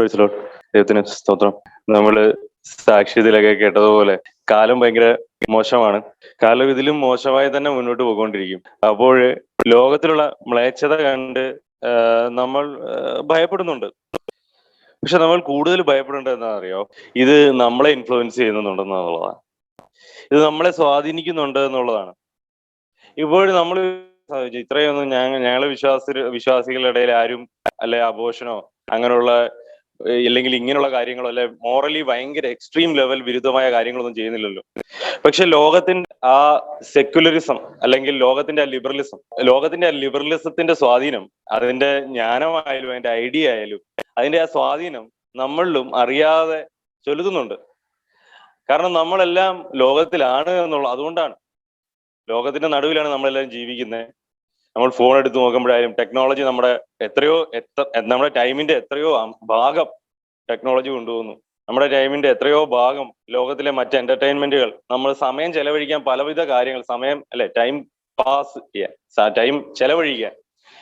Praise Lord. ദൈവത്തിന് സ്തോത്രം. നമ്മള് സാക്ഷ്യത്തിലൊക്കെ കേട്ടതുപോലെ കാലം ഭയങ്കര മോശമാണ്. കാലം ഇതിലും മോശമായി തന്നെ മുന്നോട്ട് പോയിക്കൊണ്ടിരിക്കും. അപ്പോൾ ലോകത്തിലുള്ള മ്ലേച്ഛത കണ്ട് നമ്മൾ ഭയപ്പെടുന്നുണ്ട്. പക്ഷെ നമ്മൾ കൂടുതൽ ഭയപ്പെടേണ്ടത് എന്താ അറിയോ? ഇത് നമ്മളെ ഇൻഫ്ലുവൻസ് ചെയ്യുന്നുണ്ടെന്നുള്ളതാണ്. ഇത് നമ്മളെ സ്വാധീനിക്കുന്നുണ്ട് എന്നുള്ളതാണ്. ഇപ്പോഴും നമ്മൾ ഇത്രയൊന്നും ഞങ്ങളെ വിശ്വാസികളുടെ ഇടയിൽ ആരും അല്ലെ അബോഷനോ അങ്ങനെയുള്ള ഇല്ലെങ്കിൽ ഇങ്ങനെയുള്ള കാര്യങ്ങളോ അല്ലെ മോറലി ഭയങ്കര എക്സ്ട്രീം ലെവൽ വിരുദ്ധമായ കാര്യങ്ങളൊന്നും ചെയ്യുന്നില്ലല്ലോ. പക്ഷെ ലോകത്തിന്റെ ആ സെക്യുലറിസം അല്ലെങ്കിൽ ലോകത്തിന്റെ ആ ലിബറലിസത്തിന്റെ സ്വാധീനം, അതിന്റെ ജ്ഞാനമായാലും അതിന്റെ ഐഡിയ ആയാലും അതിന്റെ ആ സ്വാധീനം നമ്മളിലും അറിയാതെ ചെലുത്തുന്നുണ്ട്. കാരണം നമ്മളെല്ലാം ലോകത്തിലാണ് അതുകൊണ്ടാണ്. ലോകത്തിന്റെ നടുവിലാണ് നമ്മളെല്ലാം ജീവിക്കുന്നത്. നമ്മൾ ഫോൺ എടുത്ത് നോക്കുമ്പോഴായാലും ടെക്നോളജി നമ്മുടെ ടൈമിന്റെ എത്രയോ ഭാഗം ടെക്നോളജി കൊണ്ടുപോകുന്നു. നമ്മുടെ ടൈമിന്റെ എത്രയോ ഭാഗം ലോകത്തിലെ മറ്റ് എന്റർടൈൻമെന്റുകൾ, നമ്മൾ സമയം ചെലവഴിക്കാൻ പലവിധ കാര്യങ്ങൾ, ടൈം പാസ് ചെയ്യാൻ, ടൈം ചെലവഴിക്കാൻ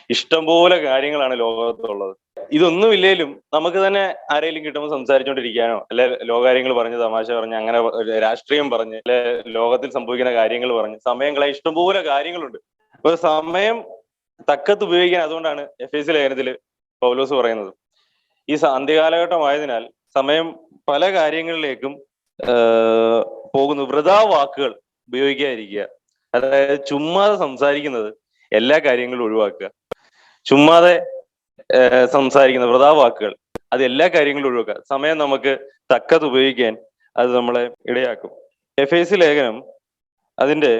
ഇഷ്ടംപോലെ കാര്യങ്ങളാണ് ലോകത്തുള്ളത്. ഇതൊന്നും ഇല്ലേലും നമുക്ക് തന്നെ ആരെങ്കിലും കിട്ടുമ്പോൾ സംസാരിച്ചുകൊണ്ടിരിക്കാനോ അല്ലെ ലോകകാര്യങ്ങൾ പറഞ്ഞ് തമാശ പറഞ്ഞ് അങ്ങനെ രാഷ്ട്രീയം പറഞ്ഞ് അല്ലെ ലോകത്തിൽ സംഭവിക്കുന്ന കാര്യങ്ങൾ പറഞ്ഞ് സമയം കളയാൻ ഇഷ്ടംപോലെ കാര്യങ്ങളുണ്ട്. അപ്പൊ സമയം തക്കത്ത് ഉപയോഗിക്കാൻ, അതുകൊണ്ടാണ് എഫേസ്യ ലേഖനത്തിൽ പൗലോസ് പറയുന്നത്, ഈ അന്ത്യകാലഘട്ടമായതിനാൽ സമയം പല കാര്യങ്ങളിലേക്കും പോകുന്നു. വൃഥാ വാക്കുകൾ ഉപയോഗിക്കാതിരിക്കുക. അതായത് ചുമ്മാതെ സംസാരിക്കുന്നത് എല്ലാ കാര്യങ്ങളും ഒഴിവാക്കുക. ചുമ്മാതെ സംസാരിക്കുന്ന വൃഥാ വാക്കുകൾ അത് എല്ലാ കാര്യങ്ങളും ഒഴിവാക്കുക. സമയം നമുക്ക് തക്കത് ഉപയോഗിക്കാൻ അത് നമ്മളെ ഇടയാക്കും. എഫേസ്യ ലേഖനം അതിന്റെ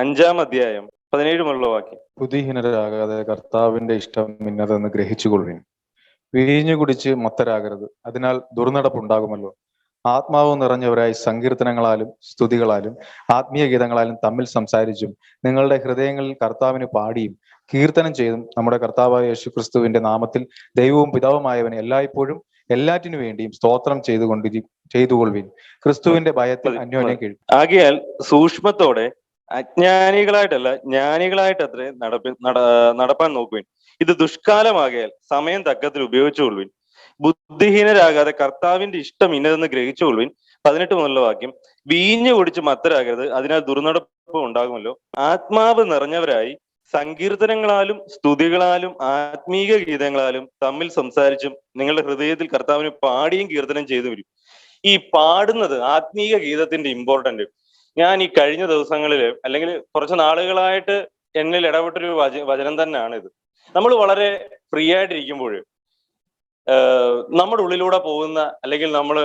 5-ാം അധ്യായം 17 മുതലുള്ള വാക്യം. ബുദ്ധിഹീനരാകാതെ കർത്താവിന്റെ ഇഷ്ടം ഇന്നതെന്ന് ഗ്രഹിച്ചുകൊള്ളുവിൻ. വീഞ്ഞു കുടിച്ച് മത്തരാകരുത്, അതിനാൽ ദുർനടപ്പുണ്ടാകുമല്ലോ. ആത്മാവ് നിറഞ്ഞവരായി സങ്കീർത്തനങ്ങളാലും സ്തുതികളാലും ആത്മീയ ഗീതങ്ങളാലും തമ്മിൽ സംസാരിച്ചും നിങ്ങളുടെ ഹൃദയങ്ങളിൽ കർത്താവിന് പാടിയും കീർത്തനം ചെയ്തും നമ്മുടെ കർത്താവായ യേശുക്രിസ്തുവിന്റെ നാമത്തിൽ ദൈവവും പിതാവുമായവനെ എല്ലായ്പ്പോഴും എല്ലാറ്റിനു വേണ്ടിയും സ്തോത്രം ചെയ്തുകൊള്ളുവിൻ. ക്രിസ്തുവിന്റെ ഭയത്തിൽ അന്യോന്യം കീഴും. ആകയാൽ സൂക്ഷ്മത്തോടെ അജ്ഞാനികളായിട്ടല്ല ജ്ഞാനികളായിട്ടത്രേ നടപ്പാൻ നോക്കുവിൻ. ഇത് ദുഷ്കാലമാകയാൽ സമയം തക്കത്തിൽ ഉപയോഗിച്ചുകൊള്ളുവിൻ. ബുദ്ധിഹീനരാകാതെ കർത്താവിന്റെ ഇഷ്ടം ഇന്നതെന്ന് ഗ്രഹിച്ചുകൊള്ളുവിൻ. 18 മുതലുള്ള വാക്യം. വീഞ്ഞു കുടിച്ച് മത്തരാകരുത്, അതിനാൽ ദുർനടപ്പ് ഉണ്ടാകുമല്ലോ. ആത്മാവ് നിറഞ്ഞവരായി സങ്കീർത്തനങ്ങളാലും സ്തുതികളാലും ആത്മീക ഗീതങ്ങളാലും തമ്മിൽ സംസാരിച്ചും നിങ്ങളുടെ ഹൃദയത്തിൽ കർത്താവിന് പാടിയും കീർത്തനം ചെയ്തു വരും. ഈ പാടുന്നത്, ആത്മീക ഗീതത്തിന്റെ ഇമ്പോർട്ടന്റ്, ഞാൻ ഈ കഴിഞ്ഞ ദിവസങ്ങളിൽ അല്ലെങ്കിൽ കുറച്ച് നാളുകളായിട്ട് എന്നിൽ ഇടപെട്ടൊരു വചനം തന്നെയാണ് ഇത്. നമ്മൾ വളരെ ഫ്രീ ആയിട്ടിരിക്കുമ്പോൾ നമ്മുടെ ഉള്ളിലൂടെ പോകുന്ന അല്ലെങ്കിൽ നമ്മൾ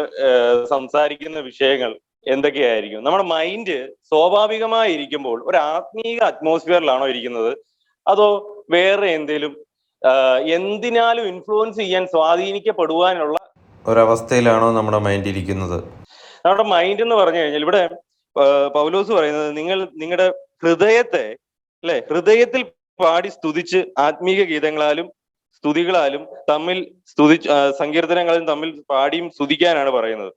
സംസാരിക്കുന്ന വിഷയങ്ങൾ എന്തൊക്കെയായിരിക്കും? നമ്മുടെ മൈൻഡ് സ്വാഭാവികമായി ഇരിക്കുമ്പോൾ ഒരു ആത്മീക അറ്റ്മോസ്ഫിയറിലാണോ ഇരിക്കുന്നത്, അതോ വേറെ എന്തിനാലും ഇൻഫ്ലുവൻസ് ചെയ്യാൻ സ്വാധീനിക്കപ്പെടുവാനുള്ള ഒരവസ്ഥയിലാണോ നമ്മുടെ മൈൻഡ് ഇരിക്കുന്നത്? നമ്മുടെ മൈൻഡ് എന്ന് പറഞ്ഞു കഴിഞ്ഞാൽ ഇവിടെ പൗലോസ് പറയുന്നത്, നിങ്ങളുടെ ഹൃദയത്തിൽ പാടി സ്തുതിച്ച് ആത്മീക ഗീതങ്ങളാലും സ്തുതികളാലും തമ്മിൽ സങ്കീർത്തനങ്ങളും തമ്മിൽ പാടിയും സ്തുതിക്കാനാണ് പറയുന്നത്.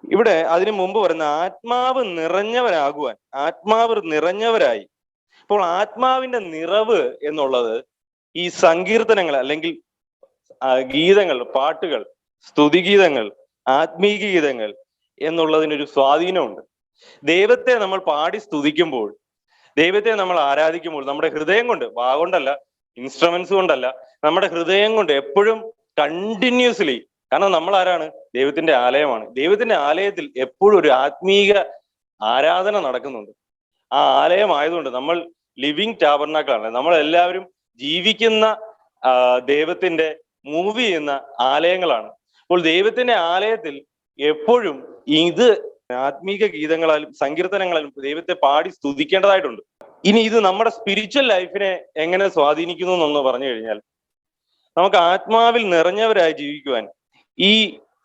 ഇവിടെ അതിനു മുമ്പ് പറയുന്ന ആത്മാവ് നിറഞ്ഞവരായി. ഇപ്പോൾ ആത്മാവിന്റെ നിറവ് എന്നുള്ളത് ഈ സങ്കീർത്തനങ്ങൾ അല്ലെങ്കിൽ ഗീതങ്ങൾ, പാട്ടുകൾ, സ്തുതിഗീതങ്ങൾ, ആത്മീക ഗീതങ്ങൾ എന്നുള്ളതിനൊരു സ്വാധീനമുണ്ട്. ദൈവത്തെ നമ്മൾ പാടി സ്തുതിക്കുമ്പോൾ, ദൈവത്തെ നമ്മൾ ആരാധിക്കുമ്പോൾ നമ്മുടെ ഹൃദയം കൊണ്ട്, വാഗൊണ്ടല്ല, ഇൻസ്ട്രുമെന്റ്സ് കൊണ്ടല്ല, നമ്മുടെ ഹൃദയം കൊണ്ട് എപ്പോഴും കണ്ടിന്യൂസ്ലി, കാരണം നമ്മൾ ആരാണ്? ദൈവത്തിന്റെ ആലയമാണ്. ദൈവത്തിന്റെ ആലയത്തിൽ എപ്പോഴും ഒരു ആത്മീക ആരാധന നടക്കുന്നുണ്ട്. ആ ആലയമായതുകൊണ്ട് നമ്മൾ ലിവിങ് ടാബർനാക്കളാണ്. നമ്മൾ എല്ലാവരും ജീവിക്കുന്ന ദൈവത്തിന്റെ മൂവ് ചെയ്യുന്ന ആലയങ്ങളാണ്. അപ്പോൾ ദൈവത്തിന്റെ ആലയത്തിൽ എപ്പോഴും ഇത് ആത്മീക ഗീതങ്ങളാലും സങ്കീർത്തനങ്ങളാലും ദൈവത്തെ പാടി സ്തുതിക്കേണ്ടതായിട്ടുണ്ട്. ഇനി ഇത് നമ്മുടെ സ്പിരിച്വൽ ലൈഫിനെ എങ്ങനെ സ്വാധീനിക്കുന്നു എന്നൊന്ന് പറഞ്ഞു കഴിഞ്ഞാൽ, നമുക്ക് ആത്മാവിൽ നിറഞ്ഞവരായി ജീവിക്കുവാൻ ഈ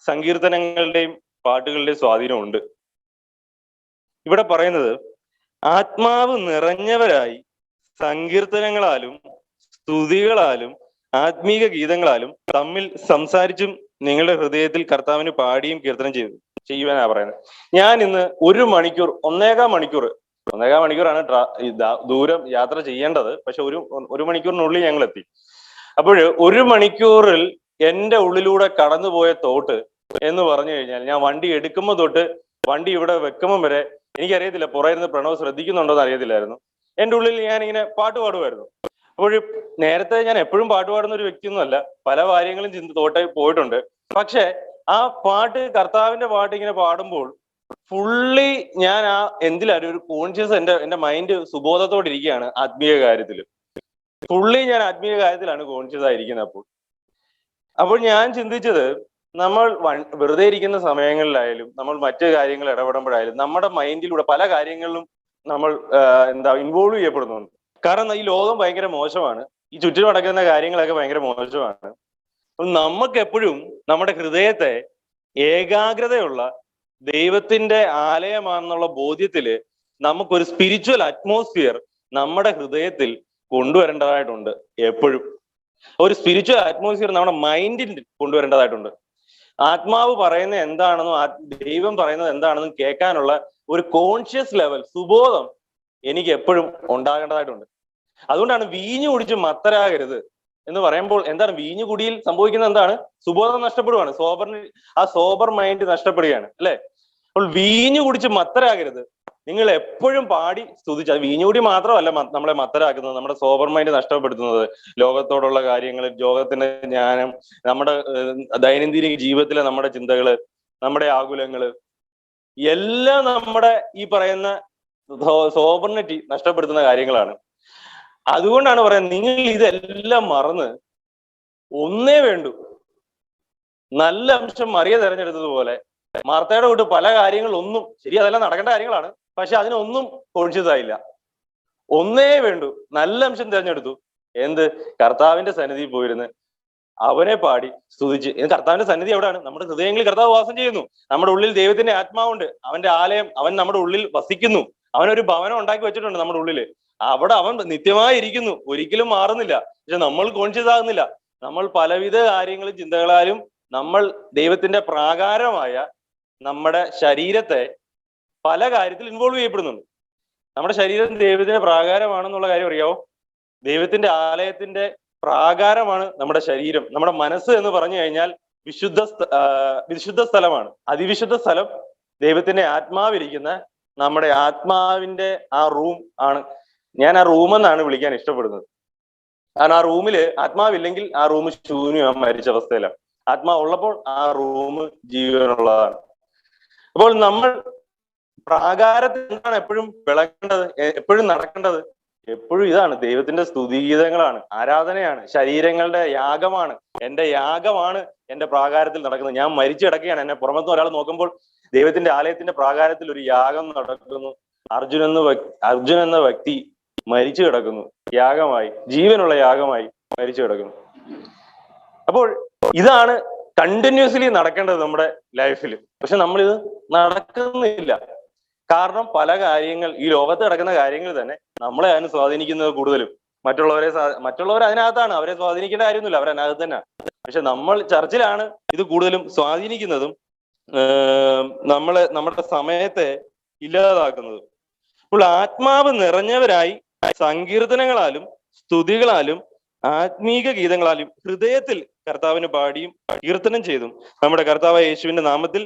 സങ്കീർത്തനങ്ങളുടെയും പാട്ടുകളുടെയും സ്വാധീനമുണ്ട്. ഇവിടെ പറയുന്നത് ആത്മാവ് നിറഞ്ഞവരായി സങ്കീർത്തനങ്ങളാലും സ്തുതികളാലും ആത്മീക ഗീതങ്ങളാലും തമ്മിൽ സംസാരിച്ചും നിങ്ങളുടെ ഹൃദയത്തിൽ കർത്താവിന് പാടിയും കീർത്തനം ചെയ്യുവാനാണ് പറയുന്നത്. ഞാൻ ഇന്ന് 1 മണിക്കൂർ, 1.25 മണിക്കൂറാണ് ദൂരം യാത്ര ചെയ്യേണ്ടത്. പക്ഷെ ഒരു മണിക്കൂറിനുള്ളിൽ ഞങ്ങൾ എത്തി. അപ്പോൾ 1 മണിക്കൂറിൽ എന്റെ ഉള്ളിലൂടെ കടന്നുപോയ തോട്ട് എന്ന് പറഞ്ഞു കഴിഞ്ഞാൽ, ഞാൻ വണ്ടി എടുക്കുമ്പോൾ തൊട്ട് വണ്ടി ഇവിടെ വെക്കുമ്പോൾ വരെ എനിക്കറിയത്തില്ല, പുറയിരുന്ന് പ്രണവ് ശ്രദ്ധിക്കുന്നുണ്ടോ എന്ന് അറിയത്തില്ലായിരുന്നു. എന്റെ ഉള്ളിൽ ഞാൻ ഇങ്ങനെ പാട്ട് പാടുമായിരുന്നു. അപ്പോൾ നേരത്തെ ഞാൻ എപ്പോഴും പാട്ട് പാടുന്ന ഒരു വ്യക്തിയൊന്നുമല്ല, പല കാര്യങ്ങളും തോട്ടെ പോയിട്ടുണ്ട്. പക്ഷെ ആ പാട്ട്, കർത്താവിന്റെ പാട്ട് ഇങ്ങനെ പാടുമ്പോൾ ഫുള്ളി ഞാൻ ആ എന്തിലാണ് ഒരു കോൺഷ്യസ്, എന്റെ മൈൻഡ് സുബോധത്തോടെ ഇരിക്കുകയാണ് ആത്മീയ കാര്യത്തിൽ. ഫുള്ളി ഞാൻ ആത്മീയ കാര്യത്തിലാണ് കോൺഷ്യസ് ആയിരിക്കുന്നത്. അപ്പോൾ ഞാൻ ചിന്തിച്ചത്, നമ്മൾ വെറുതെ ഇരിക്കുന്ന സമയങ്ങളിലായാലും നമ്മൾ മറ്റു കാര്യങ്ങൾ ഇടപെടുമ്പോഴായാലും നമ്മുടെ മൈൻഡിലൂടെ പല കാര്യങ്ങളിലും നമ്മൾ ഇൻവോൾവ് ചെയ്യപ്പെടുന്നുണ്ട്. കാരണം ഈ ലോകം ഭയങ്കര മോശമാണ്, ഈ ചുറ്റിലും നടക്കുന്ന കാര്യങ്ങളൊക്കെ ഭയങ്കര മോശമാണ്. നമുക്ക് എപ്പോഴും നമ്മുടെ ഹൃദയത്തെ ഏകാഗ്രതയുള്ള ദൈവത്തിന്റെ ആലയമാണെന്നുള്ള ബോധ്യത്തില് നമുക്കൊരു സ്പിരിച്വൽ അറ്റ്മോസ്ഫിയർ നമ്മുടെ ഹൃദയത്തിൽ കൊണ്ടുവരേണ്ടതായിട്ടുണ്ട്. എപ്പോഴും ഒരു സ്പിരിച്വൽ അറ്റ്മോസ്ഫിയർ നമ്മുടെ മൈൻഡിൽ കൊണ്ടുവരേണ്ടതായിട്ടുണ്ട്. ആത്മാവ് പറയുന്നത് എന്താണെന്നും ദൈവം പറയുന്നത് എന്താണെന്നും കേൾക്കാനുള്ള ഒരു കോൺഷ്യസ് ലെവൽ, സുബോധം എനിക്ക് എപ്പോഴും ഉണ്ടാകേണ്ടതായിട്ടുണ്ട്. അതുകൊണ്ടാണ് വീഞ്ഞു കുടിച്ച് മത്തരാകരുത് എന്ന് പറയുമ്പോൾ എന്താണ്, വീഞ്ഞു കുടിയിൽ സംഭവിക്കുന്നത് എന്താണ്? സുബോധം നഷ്ടപ്പെടുകയാണ്, സോബർ മൈൻഡ് നഷ്ടപ്പെടുകയാണ്, അല്ലെ? അപ്പോൾ വീഞ്ഞു കുടിച്ച് മത്തരാകരുത്. നിങ്ങൾ എപ്പോഴും പാടി സ്തുതിച്ച്, അത് വീഞ്ഞുകൂടി മാത്രമല്ല നമ്മളെ മത്തരാക്കുന്നത്, നമ്മുടെ സോബർ മൈൻഡ് നഷ്ടപ്പെടുത്തുന്നത്, ലോകത്തോടുള്ള കാര്യങ്ങൾ, ലോകത്തിന്റെ ജ്ഞാനം, നമ്മുടെ ദൈനംദിന ജീവിതത്തിലെ നമ്മുടെ ചിന്തകള്, നമ്മുടെ ആകുലങ്ങള് എല്ലാം നമ്മുടെ ഈ പറയുന്ന സോബർണിറ്റി നഷ്ടപ്പെടുത്തുന്ന കാര്യങ്ങളാണ്. അതുകൊണ്ടാണ് പറയുന്നത്, നിങ്ങൾ ഇതെല്ലാം മറന്ന് ഒന്നേ വേണ്ടു. നല്ല അംശം മറിയ തെരഞ്ഞെടുത്തതുപോലെ മാർത്തയുടെ കൂട്ട് പല കാര്യങ്ങളൊന്നും ശരി, അതെല്ലാം നടക്കേണ്ട കാര്യങ്ങളാണ്, പക്ഷെ അതിനൊന്നും കോൺഷ്യസ് ആയില്ല. ഒന്നേ വേണ്ടു, നല്ല അംശം തിരഞ്ഞെടുത്തു. എന്ത്? കർത്താവിന്റെ സന്നിധിയിൽ പോയിരുന്ന് അവനെ പാടി സ്തുതിച്ച്. കർത്താവിന്റെ സന്നിധി എവിടെയാണ്? നമ്മുടെ ഹൃദയങ്ങളിൽ കർത്താവ് വാസം ചെയ്യുന്നു. നമ്മുടെ ഉള്ളിൽ ദൈവത്തിന്റെ ആത്മാവുണ്ട്, അവന്റെ ആലയം, അവൻ നമ്മുടെ ഉള്ളിൽ വസിക്കുന്നു. അവനൊരു ഭവനം ഉണ്ടാക്കി വെച്ചിട്ടുണ്ട് നമ്മുടെ ഉള്ളില്. അവിടെ അവൻ നിത്യമായി ഇരിക്കുന്നു, ഒരിക്കലും മാറുന്നില്ല. പക്ഷെ നമ്മൾ കോൺഷ്യസ് ആകുന്നില്ല. നമ്മൾ പലവിധ കാര്യങ്ങളും ചിന്തകളാലും നമ്മൾ ദൈവത്തിന്റെ പ്രാകാരമായ നമ്മുടെ ശരീരത്തെ പല കാര്യത്തിൽ ഇൻവോൾവ് ചെയ്യപ്പെടുന്നുണ്ട്. നമ്മുടെ ശരീരം ദൈവത്തിന്റെ പ്രാകാരമാണെന്നുള്ള കാര്യം അറിയാവോ? ദൈവത്തിന്റെ ആലയത്തിന്റെ പ്രാകാരമാണ് നമ്മുടെ ശരീരം. നമ്മുടെ മനസ്സ് എന്ന് പറഞ്ഞു കഴിഞ്ഞാൽ വിശുദ്ധ സ്ഥലമാണ്. അതിവിശുദ്ധ സ്ഥലം ദൈവത്തിന്റെ ആത്മാവിരിക്കുന്ന നമ്മുടെ ആത്മാവിന്റെ ആ റൂം ആണ്. ഞാൻ ആ റൂം എന്നാണ് വിളിക്കാൻ ഇഷ്ടപ്പെടുന്നത്. കാരണം ആ റൂമില് ആത്മാവില്ലെങ്കിൽ ആ റൂം ശൂന്യം, മരിച്ച അവസ്ഥയിലാണ്. ആത്മാവ് ഉള്ളപ്പോൾ ആ റൂം ജീവനുള്ളതാണ്. അപ്പോൾ നമ്മൾ പ്രാകാരത്തിൽ എന്താണ് എപ്പോഴും വിളക്കേണ്ടത്, എപ്പോഴും നടക്കേണ്ടത്? എപ്പോഴും ഇതാണ്, ദൈവത്തിന്റെ സ്തുതിഗീതങ്ങളാണ്, ആരാധനയാണ്, ശരീരങ്ങളുടെ യാഗമാണ്. എന്റെ യാഗമാണ് എന്റെ പ്രാകാരത്തിൽ നടക്കുന്നത്. ഞാൻ മരിച്ചു കിടക്കുകയാണ്. എന്നെ പുറമത്ത് ഒരാൾ നോക്കുമ്പോൾ ദൈവത്തിന്റെ ആലയത്തിന്റെ പ്രാകാരത്തിൽ ഒരു യാഗം നടക്കുന്നു. അർജുൻ എന്ന വ്യക്തി മരിച്ചു കിടക്കുന്നു, യാഗമായി, ജീവനുള്ള യാഗമായി മരിച്ചു കിടക്കുന്നു. അപ്പോൾ ഇതാണ് കണ്ടിന്യൂസ്ലി നടക്കേണ്ടത് നമ്മുടെ ലൈഫിൽ. പക്ഷെ നമ്മളിത് നടക്കുന്നില്ല. കാരണം പല കാര്യങ്ങൾ, ഈ ലോകത്ത് നടക്കുന്ന കാര്യങ്ങൾ തന്നെ നമ്മളെ അതിന് സ്വാധീനിക്കുന്നത് കൂടുതലും. മറ്റുള്ളവർ അതിനകത്താണ്, അവരെ സ്വാധീനിക്കേണ്ട കാര്യമൊന്നുമില്ല, അവരതിനകത്ത് തന്നെ. പക്ഷെ നമ്മൾ ചർച്ചിലാണ് ഇത് കൂടുതലും സ്വാധീനിക്കുന്നതും നമ്മുടെ സമയത്തെ ഇല്ലാതാക്കുന്നതും. അപ്പോൾ ആത്മാവ് നിറഞ്ഞവരായി സങ്കീർത്തനങ്ങളാലും സ്തുതികളാലും ആത്മീക ഗീതങ്ങളാലും ഹൃദയത്തിൽ കർത്താവിന് പാടിയും കീർത്തനം ചെയ്തും നമ്മുടെ കർത്താവായ യേശുവിന്റെ നാമത്തിൽ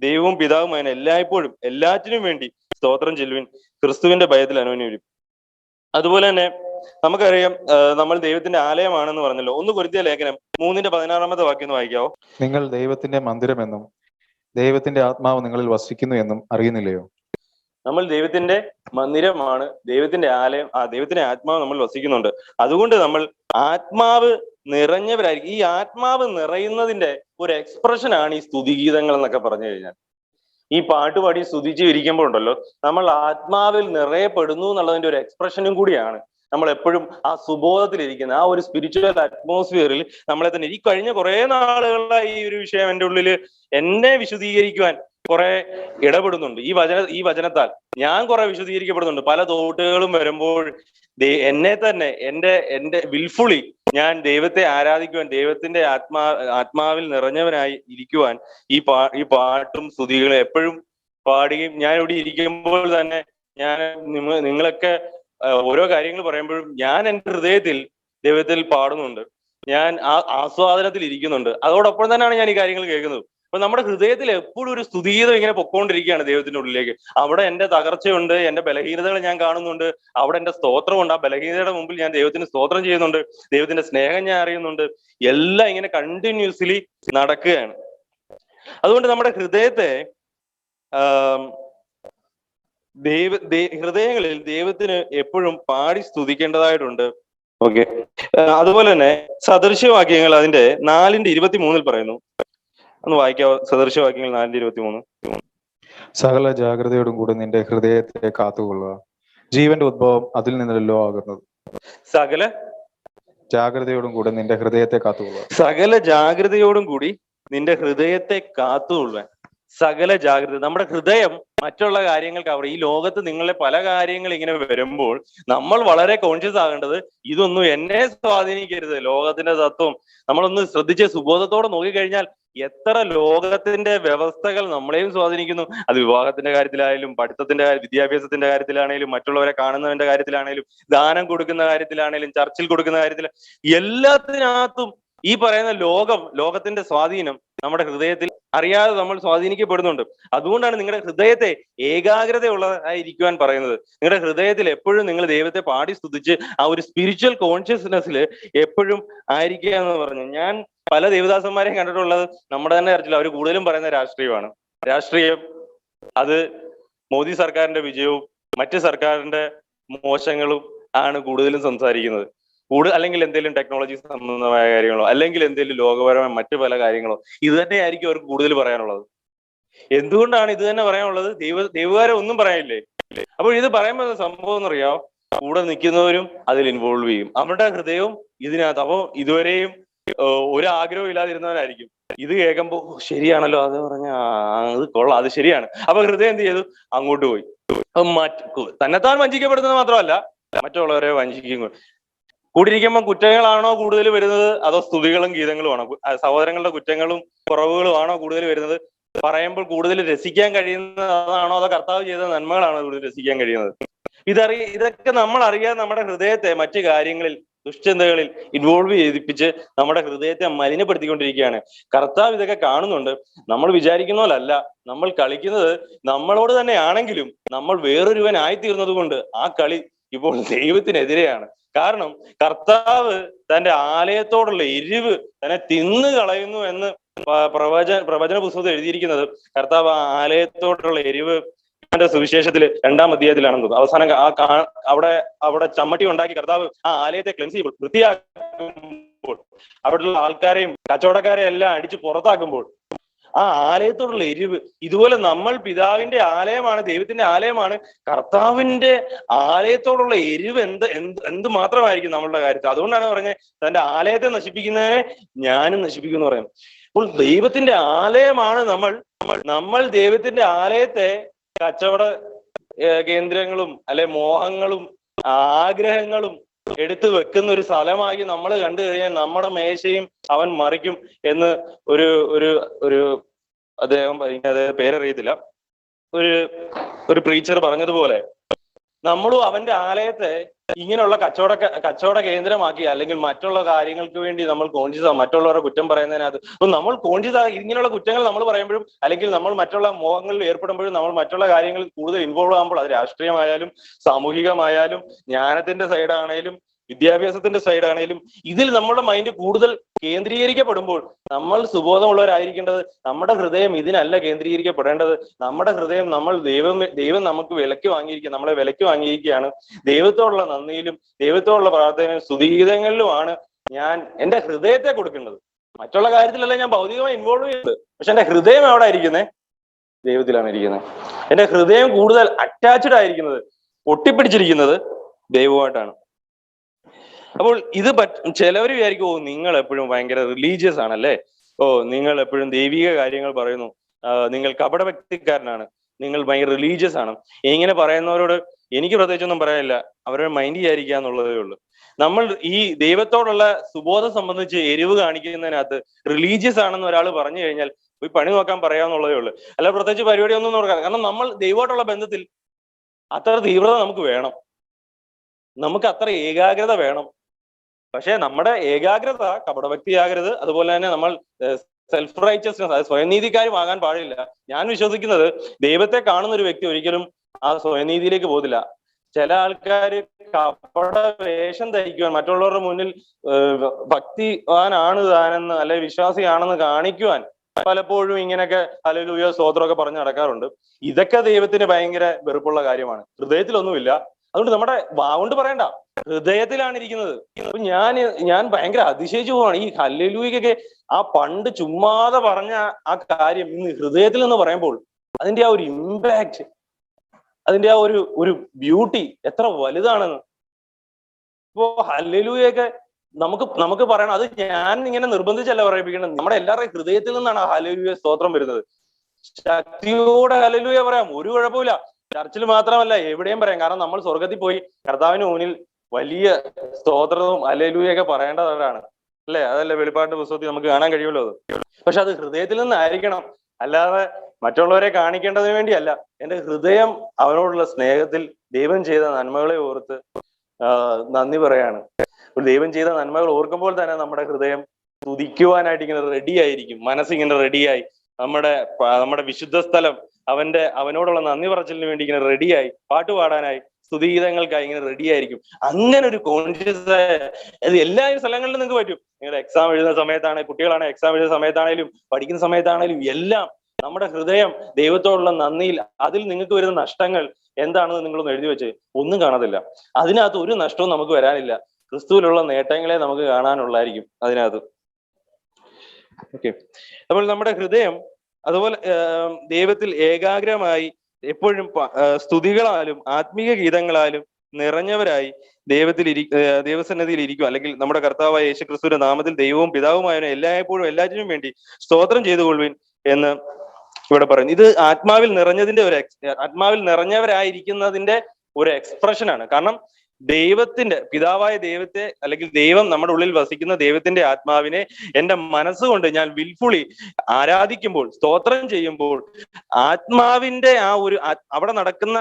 ദൈവവും പിതാവുമായ എല്ലായ്പ്പോഴും എല്ലാറ്റിനും വേണ്ടി സ്തോത്രം ചെല്ലുവിൻ, ക്രിസ്തുവിന്റെ ഭയത്തിൽ അന്യോന്യം. അതുപോലെ തന്നെ നമുക്കറിയാം, നമ്മൾ ദൈവത്തിന്റെ ആലയമാണെന്ന് പറഞ്ഞല്ലോ. 1 കൊരിന്ത്യർ ലേഖനം 3:16 വാക്യം ഒന്ന് വായിക്കാവോ? നിങ്ങൾ ദൈവത്തിന്റെ മന്ദിരമെന്നും ദൈവത്തിന്റെ ആത്മാവ് നിങ്ങളിൽ വസിക്കുന്നു എന്നും അറിയുന്നില്ലയോ? നമ്മൾ ദൈവത്തിന്റെ മന്ദിരമാണ്, ദൈവത്തിന്റെ ആലയം, ദൈവത്തിന്റെ ആത്മാവ് നമ്മൾ വസിക്കുന്നുണ്ട്. അതുകൊണ്ട് നമ്മൾ ആത്മാവ് നിറഞ്ഞവരായിരിക്കും. ഈ ആത്മാവ് നിറയുന്നതിന്റെ ഒരു എക്സ്പ്രഷൻ ആണ് ഈ സ്തുതിഗീതങ്ങൾ എന്നൊക്കെ പറഞ്ഞു കഴിഞ്ഞാൽ. ഈ പാട്ടുപാടി സ്തുതിച്ച് ഇരിക്കുമ്പോൾ ഉണ്ടല്ലോ, നമ്മൾ ആത്മാവിൽ നിറയപ്പെടുന്നു എന്നുള്ളതിന്റെ ഒരു എക്സ്പ്രഷനും കൂടിയാണ്. നമ്മൾ എപ്പോഴും ആ സുബോധത്തിലിരിക്കുന്ന ആ ഒരു സ്പിരിച്വൽ അറ്റ്മോസ്ഫിയറിൽ നമ്മളെ തന്നെ. ഈ കഴിഞ്ഞ കുറെ നാളുകളായി ഈ ഒരു വിഷയം എൻ്റെ ഉള്ളില് എന്നെ വിശദീകരിക്കുവാൻ കുറെ ഇടപെടുന്നുണ്ട്. ഈ വചനത്താൽ ഞാൻ കുറെ വിശദീകരിക്കപ്പെടുന്നുണ്ട്. പല തോട്ടുകളും വരുമ്പോൾ എന്നെ തന്നെ എന്റെ വിൽഫുള്ളി ഞാൻ ദൈവത്തെ ആരാധിക്കുവാൻ, ദൈവത്തിന്റെ ആത്മാവിൽ നിറഞ്ഞവനായി ഇരിക്കുവാൻ ഈ പാട്ടും സ്തുതികളും എപ്പോഴും പാടുകയും, ഞാൻ ഇവിടെ ഇരിക്കുമ്പോൾ തന്നെ ഞാൻ നിങ്ങളൊക്കെ ഓരോ കാര്യങ്ങൾ പറയുമ്പോഴും ഞാൻ എൻ്റെ ഹൃദയത്തിൽ ദൈവത്തിൽ പാടുന്നുണ്ട്. ഞാൻ ആ ആസ്വാദനത്തിൽ ഇരിക്കുന്നുണ്ട്. അതോടൊപ്പം തന്നെയാണ് ഞാൻ ഈ കാര്യങ്ങൾ കേൾക്കുന്നത്. അപ്പൊ നമ്മുടെ ഹൃദയത്തിൽ എപ്പോഴും ഒരു സ്തുതിഗീതം ഇങ്ങനെ പൊക്കോണ്ടിരിക്കുകയാണ് ദൈവത്തിന്റെ ഉള്ളിലേക്ക്. അവിടെ എന്റെ തകർച്ചയുണ്ട്, എന്റെ ബലഹീനതകൾ ഞാൻ കാണുന്നുണ്ട്, അവിടെ എന്റെ സ്തോത്രമുണ്ട്. ആ ബലഹീനതയുടെ മുമ്പിൽ ഞാൻ ദൈവത്തിന് സ്തോത്രം ചെയ്യുന്നുണ്ട്, ദൈവത്തിന്റെ സ്നേഹം ഞാൻ അറിയുന്നുണ്ട്. എല്ലാം ഇങ്ങനെ കണ്ടിന്യൂസ്ലി നടക്കുകയാണ്. അതുകൊണ്ട് നമ്മുടെ ഹൃദയത്തെ ഹൃദയങ്ങളിൽ ദൈവത്തിന് എപ്പോഴും പാടി സ്തുതിക്കേണ്ടതായിട്ടുണ്ട്. ഓക്കെ. അതുപോലെ തന്നെ സദൃശ്യവാക്യങ്ങൾ അതിന്റെ 4:23 പറയുന്നു. ഒന്ന് വായിക്കാവോ? സദൃശ്യവാക്യങ്ങൾ 4:23. സകല ജാഗ്രതയോടും കൂടി നിന്റെ ഹൃദയത്തെ കാത്തുകൊള്ളുക, ജീവന്റെ ഉദ്ഭവം അതിൽ നിന്നല്ലോ ആകുന്നത്. സകല ജാഗ്രതയോടും കൂടി നിന്റെ ഹൃദയത്തെ കാത്തുകൊള്ളുക. സകല ജാഗ്രതയോടും കൂടി നിന്റെ ഹൃദയത്തെ കാത്തുകൊള്ളുവാൻ. സകല ജാഗ്രത. നമ്മുടെ ഹൃദയം മറ്റുള്ള കാര്യങ്ങൾക്ക് അവർ ഈ ലോകത്ത് നിങ്ങളെ പല കാര്യങ്ങൾ ഇങ്ങനെ വരുമ്പോൾ നമ്മൾ വളരെ കോൺഷ്യസ് ആകേണ്ടത് ഇതൊന്നും എന്നെ സ്വാധീനിക്കരുത്. ലോകത്തിന്റെ തത്വം നമ്മളൊന്ന് ശ്രദ്ധിച്ച് സുബോധത്തോടെ നോക്കിക്കഴിഞ്ഞാൽ എത്ര ലോകത്തിന്റെ വ്യവസ്ഥകൾ നമ്മളെയും സ്വാധീനിക്കുന്നു. അത് വിവാഹത്തിന്റെ കാര്യത്തിലായാലും, പഠിത്തത്തിന്റെ വിദ്യാഭ്യാസത്തിന്റെ കാര്യത്തിലാണെങ്കിലും, മറ്റുള്ളവരെ കാണുന്നതിന്റെ കാര്യത്തിലാണെങ്കിലും, ദാനം കൊടുക്കുന്ന കാര്യത്തിലാണെങ്കിലും, ചർച്ചിൽ കൊടുക്കുന്ന കാര്യത്തിൽ, എല്ലാത്തിനകത്തും ഈ പറയുന്ന ലോകത്തിന്റെ സ്വാധീനം നമ്മുടെ ഹൃദയത്തിൽ അറിയാതെ നമ്മൾ സ്വാധീനിക്കപ്പെടുന്നുണ്ട്. അതുകൊണ്ടാണ് നിങ്ങളുടെ ഹൃദയത്തെ ഏകാഗ്രതയുള്ളതായിരിക്കുവാൻ പറയുന്നത്. നിങ്ങളുടെ ഹൃദയത്തിൽ എപ്പോഴും നിങ്ങൾ ദൈവത്തെ പാടി സ്തുതിച്ച് ആ ഒരു സ്പിരിച്വൽ കോൺഷ്യസ്നെസ്സിൽ എപ്പോഴും ആയിരിക്കുക എന്ന് പറഞ്ഞു. ഞാൻ പല ദേവദാസന്മാരെയും കണ്ടിട്ടുള്ളത് നമ്മുടെ തന്നെ ചർച്ചിൽ അവർ കൂടുതലും പറയുന്ന രാഷ്ട്രീയമാണ്. രാഷ്ട്രീയം അത് മോദി സർക്കാരിന്റെ വിജയവും മറ്റ് സർക്കാരിന്റെ മോശങ്ങളും ആണ് കൂടുതലും സംസാരിക്കുന്നത്. അല്ലെങ്കിൽ എന്തെങ്കിലും ടെക്നോളജി സംബന്ധമായ കാര്യങ്ങളോ, അല്ലെങ്കിൽ എന്തെങ്കിലും ലോകപരമായ മറ്റു പല കാര്യങ്ങളോ, ഇത് തന്നെയായിരിക്കും അവർക്ക് കൂടുതൽ പറയാനുള്ളത്. എന്തുകൊണ്ടാണ് ഇത് തന്നെ പറയാനുള്ളത്? ദൈവകാരം ഒന്നും പറയാനില്ലേ? അപ്പോൾ ഇത് പറയുമ്പോൾ സംഭവം എന്നറിയാം, കൂടെ നിൽക്കുന്നവരും അതിൽ ഇൻവോൾവ് ചെയ്യും. അവരുടെ ഹൃദയവും ഇതിനകത്ത്. അപ്പോൾ ഇതുവരെയും ഒരു ആഗ്രഹവും ഇല്ലാതിരുന്നവരായിരിക്കും. ഇത് കേൾക്കുമ്പോ ശരിയാണല്ലോ, അത് പറഞ്ഞ അത് കൊള്ളാം, അത് ശരിയാണ്. അപ്പൊ ഹൃദയം എന്ത് ചെയ്തു? അങ്ങോട്ട് പോയി. തന്നെത്താൻ വഞ്ചിക്കപ്പെടുന്നത് മാത്രമല്ല, മറ്റുള്ളവരെ വഞ്ചിക്കും. കൂടിയിരിക്കുമ്പോൾ കുറ്റങ്ങളാണോ കൂടുതൽ വരുന്നത്, അതോ സ്തുതികളും ഗീതങ്ങളും ആണോ? സഹോദരങ്ങളുടെ കുറ്റങ്ങളും കുറവുകളും ആണോ കൂടുതൽ വരുന്നത്? പറയുമ്പോൾ കൂടുതൽ രസിക്കാൻ കഴിയുന്നത് അതാണോ, അതോ കർത്താവ് ചെയ്ത നന്മകളാണോ കൂടുതൽ രസിക്കാൻ കഴിയുന്നത്? ഇതൊക്കെ നമ്മൾ അറിയാതെ നമ്മുടെ ഹൃദയത്തെ മറ്റു കാര്യങ്ങളിൽ, ദുശ്ചിന്തകളിൽ ഇൻവോൾവ് ചെയ്യിപ്പിച്ച് നമ്മുടെ ഹൃദയത്തെ മലിനപ്പെടുത്തിക്കൊണ്ടിരിക്കുകയാണ്. കർത്താവ് ഇതൊക്കെ കാണുന്നുണ്ട്. നമ്മൾ വിചാരിക്കുന്ന പോലല്ല നമ്മൾ കളിക്കുന്നത്. നമ്മളോട് തന്നെ ആണെങ്കിലും നമ്മൾ വേറൊരുവനായി തീർന്നത് കൊണ്ട് ആ കളി ഇപ്പോൾ ദൈവത്തിനെതിരെയാണ്. കാരണം കർത്താവ് തന്റെ ആലയത്തോടുള്ള എരിവ് തന്നെ തിന്നു കളയുന്നു എന്ന് പ്രവചന പുസ്തകത്തിൽ എഴുതിയിരിക്കുന്നത്. കർത്താവ് ആ ആലയത്തോടുള്ള എരിവ് സുവിശേഷത്തില് 2-ാം അധ്യായത്തിലാണെന്ന്. അവസാനം അവിടെ ചമ്മട്ടി ഉണ്ടാക്കി കർത്താവ് ആ ആലയത്തെ ക്ലെൻസ് ചെയ്യുമ്പോൾ, വൃത്തിയാക്കുമ്പോൾ, അവിടെയുള്ള ആൾക്കാരെയും കച്ചവടക്കാരെയും എല്ലാം അടിച്ച് പുറത്താക്കുമ്പോൾ ആ ആലയത്തോടുള്ള എരിവ്. ഇതുപോലെ നമ്മൾ പിതാവിന്റെ ആലയമാണ്, ദൈവത്തിന്റെ ആലയമാണ്. കർത്താവിന്റെ ആലയത്തോടുള്ള എരിവ് എന്ത് മാത്രമായിരിക്കും നമ്മളുടെ കാര്യത്തിൽ. അതുകൊണ്ടാണ് പറഞ്ഞത് തന്റെ ആലയത്തെ നശിപ്പിക്കുന്നതിനെ ഞാനും നശിപ്പിക്കും എന്ന് പറയുന്നത്. അപ്പോൾ ദൈവത്തിന്റെ ആലയമാണ് നമ്മൾ ദൈവത്തിന്റെ ആലയത്തെ കച്ചവട കേന്ദ്രങ്ങളും അല്ലെ മോഹങ്ങളും ആഗ്രഹങ്ങളും എടുത്തു വെക്കുന്ന ഒരു സ്ഥലമായി നമ്മൾ കണ്ടു കഴിഞ്ഞാൽ നമ്മുടെ മേശയും അവൻ മറിക്കും എന്ന് ഒരു അദ്ദേഹം പേരറിയത്തില്ല, ഒരു പ്രീച്ചർ പറഞ്ഞതുപോലെ നമ്മളും അവന്റെ ആലയത്തെ ഇങ്ങനെയുള്ള കച്ചവട കേന്ദ്രമാക്കി, അല്ലെങ്കിൽ മറ്റുള്ള കാര്യങ്ങൾക്ക് വേണ്ടി നമ്മൾ കോൺഷ്യസ് ആകും. മറ്റുള്ളവരെ കുറ്റം പറയുന്നതിനകത്ത് അപ്പൊ നമ്മൾ കോൺഷ്യസ് ആകും. ഇങ്ങനെയുള്ള കുറ്റങ്ങൾ നമ്മൾ പറയുമ്പോഴും, അല്ലെങ്കിൽ നമ്മൾ മറ്റുള്ള മോഹങ്ങളിൽ ഏർപ്പെടുമ്പോഴും, നമ്മൾ മറ്റുള്ള കാര്യങ്ങളിൽ കൂടുതൽ ഇൻവോൾവ് ആകുമ്പോൾ, അത് രാഷ്ട്രീയമായാലും സാമൂഹികമായാലും ജ്ഞാനത്തിന്റെ സൈഡാണേലും വിദ്യാഭ്യാസത്തിന്റെ സൈഡാണേലും, ഇതിൽ നമ്മുടെ മൈൻഡ് കൂടുതൽ കേന്ദ്രീകരിക്കപ്പെടുമ്പോൾ നമ്മൾ സുബോധമുള്ളവരായിരിക്കേണ്ടത്. നമ്മുടെ ഹൃദയം ഇതിനല്ല കേന്ദ്രീകരിക്കപ്പെടേണ്ടത്. നമ്മുടെ ഹൃദയം ദൈവം നമുക്ക് നമ്മളെ വിലയ്ക്ക് വാങ്ങിയിരിക്കുകയാണ്. ദൈവത്തോടുള്ള നന്ദിയിലും ദൈവത്തോടുള്ള പ്രാർത്ഥനയിലും സ്തുതിഗീതങ്ങളിലുമാണ് ഞാൻ എന്റെ ഹൃദയത്തെ കൊടുക്കേണ്ടത്. മറ്റുള്ള കാര്യത്തിലല്ല ഞാൻ ഭൗതികമായി ഇൻവോൾവ് ചെയ്യുന്നത്. പക്ഷെ എന്റെ ഹൃദയം എവിടെ ഇരിക്കുന്നത്? ദൈവത്തിലാണ് ഇരിക്കുന്നത്. എന്റെ ഹൃദയം കൂടുതൽ അറ്റാച്ച്ഡ് ആയിരിക്കുന്നത്, ഒട്ടിപ്പിടിച്ചിരിക്കുന്നത് ദൈവമായിട്ടാണ്. അപ്പോൾ ഇത് ചിലവർ വിചാരിക്കും, നിങ്ങൾ എപ്പോഴും ഭയങ്കര റിലീജിയസ് ആണല്ലേ, നിങ്ങൾ എപ്പോഴും ദൈവിക കാര്യങ്ങൾ പറയുന്നു, നിങ്ങൾ കപടഭക്തിക്കാരനാണ്, നിങ്ങൾ ഭയങ്കര റിലീജിയസ് ആണ്. ഇങ്ങനെ പറയുന്നവരോട് എനിക്ക് പ്രത്യേകിച്ചൊന്നും പറയാനില്ല. അവരുടെ മൈൻഡ് ചെയ്യാതിരിക്കുക എന്നുള്ളതേ ഉള്ളൂ. നമ്മൾ ഈ ദൈവത്തോടുള്ള സുബോധം സംബന്ധിച്ച് എരിവ് കാണിക്കുന്നതിനകത്ത് റിലീജിയസ് ആണെന്ന് ഒരാൾ പറഞ്ഞു കഴിഞ്ഞാൽ പോയി പണി നോക്കാൻ പറയാന്നുള്ളതേ ഉള്ളൂ. അല്ല പ്രത്യേകിച്ച് പരിപാടി ഒന്നും നോക്കാം. കാരണം നമ്മൾ ദൈവമായിട്ടുള്ള ബന്ധത്തിൽ അത്ര തീവ്രത നമുക്ക് വേണം, നമുക്ക് അത്ര ഏകാഗ്രത വേണം. പക്ഷെ നമ്മുടെ ഏകാഗ്രത കപടഭക്തിയാകരുത്. അതുപോലെ തന്നെ നമ്മൾ സെൽഫ് റൈച്ചസ്നെസ്, അതായത് സ്വയനീതിക്കാരുമാകാൻ പാടില്ല. ഞാൻ വിശ്വസിക്കുന്നത് ദൈവത്തെ കാണുന്ന ഒരു വ്യക്തി ഒരിക്കലും ആ സ്വയനീതിയിലേക്ക് പോകത്തില്ല. ചില ആൾക്കാര് കപട വേഷം ധരിക്കുവാൻ, മറ്റുള്ളവരുടെ മുന്നിൽ ഭക്തിവാനാണ് താനെന്ന് അല്ലെ വിശ്വാസിയാണെന്ന് കാണിക്കുവാൻ പലപ്പോഴും ഇങ്ങനെയൊക്കെ ഹല്ലേലൂയ സ്തോത്രമൊക്കെ പറഞ്ഞു നടക്കാറുണ്ട്. ഇതൊക്കെ ദൈവത്തിന് ഭയങ്കര വെറുപ്പുള്ള കാര്യമാണ്. ഹൃദയത്തിലൊന്നുമില്ല. അതുകൊണ്ട് നമ്മുടെ വാഗൊണ്ട് പറയണ്ട, ഹൃദയത്തിലാണ് ഇരിക്കുന്നത്. അപ്പൊ ഞാൻ ഭയങ്കര അതിശയിച്ചു പോവാണ്. ഈ ഹല്ലേലൂയക്കൊക്കെ ആ പണ്ട് ചുമ്മാതെ പറഞ്ഞ ആ കാര്യം ഇന്ന് ഹൃദയത്തിൽ നിന്ന് പറയുമ്പോൾ അതിന്റെ ആ ഒരു ഇമ്പാക്ട്, അതിന്റെ ആ ഒരു ബ്യൂട്ടി എത്ര വലുതാണെന്ന്. ഇപ്പോ ഹല്ലേലൂയൊക്കെ നമുക്ക് പറയണം. അത് ഞാൻ ഇങ്ങനെ നിർബന്ധിച്ചല്ല പറയിപ്പിക്കണം. നമ്മുടെ എല്ലാവരുടെയും ഹൃദയത്തിൽ നിന്നാണ് ആ ഹല്ലേലൂയ സ്തോത്രം വരുന്നത്. ശക്തിയോടെ ഹല്ലേലൂയ പറയാം, ഒരു കുഴപ്പമില്ല. ചർച്ചിൽ മാത്രമല്ല, എവിടെയും പറയാം. കാരണം നമ്മൾ സ്വർഗത്തിൽ പോയി കർത്താവിന് മുന്നിൽ വലിയ സ്തോത്രവും ഹല്ലേലൂയൊക്കെ പറയേണ്ടവരാണ്, അല്ലെ? അതല്ലേ വെളിപ്പാടിന്റെ പുസ്തകത്തിൽ നമുക്ക് കാണാൻ കഴിയുമല്ലോ അത്. പക്ഷെ അത് ഹൃദയത്തിൽ നിന്നായിരിക്കണം, അല്ലാതെ മറ്റുള്ളവരെ കാണിക്കേണ്ടതിന് വേണ്ടിയല്ല. എന്റെ ഹൃദയം അവനോടുള്ള സ്നേഹത്തിൽ ദൈവം ചെയ്ത നന്മകളെ ഓർത്ത് നന്ദി പറയാണ്. ദൈവം ചെയ്ത നന്മകൾ ഓർക്കുമ്പോൾ തന്നെ നമ്മുടെ ഹൃദയം സ്തുതിക്കുവാനായിട്ട് ഇങ്ങനെ റെഡി ആയിരിക്കും. മനസ്സിങ്ങനെ റെഡിയായി, നമ്മുടെ വിശുദ്ധ സ്ഥലം അവനോടുള്ള നന്ദി പറച്ചിലിന് വേണ്ടി ഇങ്ങനെ റെഡിയായി, പാട്ട് പാടാനായി, സ്തുതിഗീതങ്ങൾക്കായി ഇങ്ങനെ റെഡി ആയിരിക്കും. അങ്ങനെ ഒരു കോൺഷ്യസ് അത് എല്ലാ സ്ഥലങ്ങളിലും നിങ്ങൾക്ക് പറ്റും. നിങ്ങളുടെ എക്സാം എഴുതുന്ന സമയത്താണെങ്കിലും, കുട്ടികളാണ് എക്സാം എഴുതുന്ന സമയത്താണേലും, പഠിക്കുന്ന സമയത്താണേലും എല്ലാം നമ്മുടെ ഹൃദയം ദൈവത്തോടുള്ള നന്ദിയിൽ, അതിൽ നിങ്ങൾക്ക് വരുന്ന നഷ്ടങ്ങൾ എന്താണെന്ന് നിങ്ങളൊന്ന് എഴുതി വെച്ച് ഒന്നും കാണത്തില്ല. അതിനകത്ത് ഒരു നഷ്ടവും നമുക്ക് വരാനില്ല. ക്രിസ്തുവിലുള്ള നേട്ടങ്ങളെ നമുക്ക് കാണാനുള്ളായിരിക്കും അതിനകത്ത്. ഓക്കെ. അപ്പോൾ നമ്മുടെ ഹൃദയം അതുപോലെ ദൈവത്തിൽ ഏകാഗ്രമായി എപ്പോഴും സ്തുതികളാലും ആത്മീയ ഗീതങ്ങളാലും നിറഞ്ഞവരായി ദൈവസന്നിധിയിൽ ഇരിക്കും. അല്ലെങ്കിൽ നമ്മുടെ കർത്താവായ യേശു ക്രിസ്തുവിന്റെ നാമത്തിൽ ദൈവവും പിതാവുമായവനെ എല്ലായ്പ്പോഴും എല്ലാറ്റിനും വേണ്ടി സ്തോത്രം ചെയ്തുകൊള്ളുവിൻ എന്ന് ഇവിടെ പറയുന്നു. ഇത് ആത്മാവിൽ നിറഞ്ഞവരായിരിക്കുന്നതിന്റെ ഒരു എക്സ്പ്രഷനാണ്. കാരണം പിതാവായ ദൈവത്തെ, അല്ലെങ്കിൽ ദൈവം നമ്മുടെ ഉള്ളിൽ വസിക്കുന്ന ദൈവത്തിന്റെ ആത്മാവിനെ എന്റെ മനസ്സുകൊണ്ട് ഞാൻ വിൽഫുള്ളി ആരാധിക്കുമ്പോൾ, സ്തോത്രം ചെയ്യുമ്പോൾ, ആത്മാവിന്റെ അവിടെ നടക്കുന്ന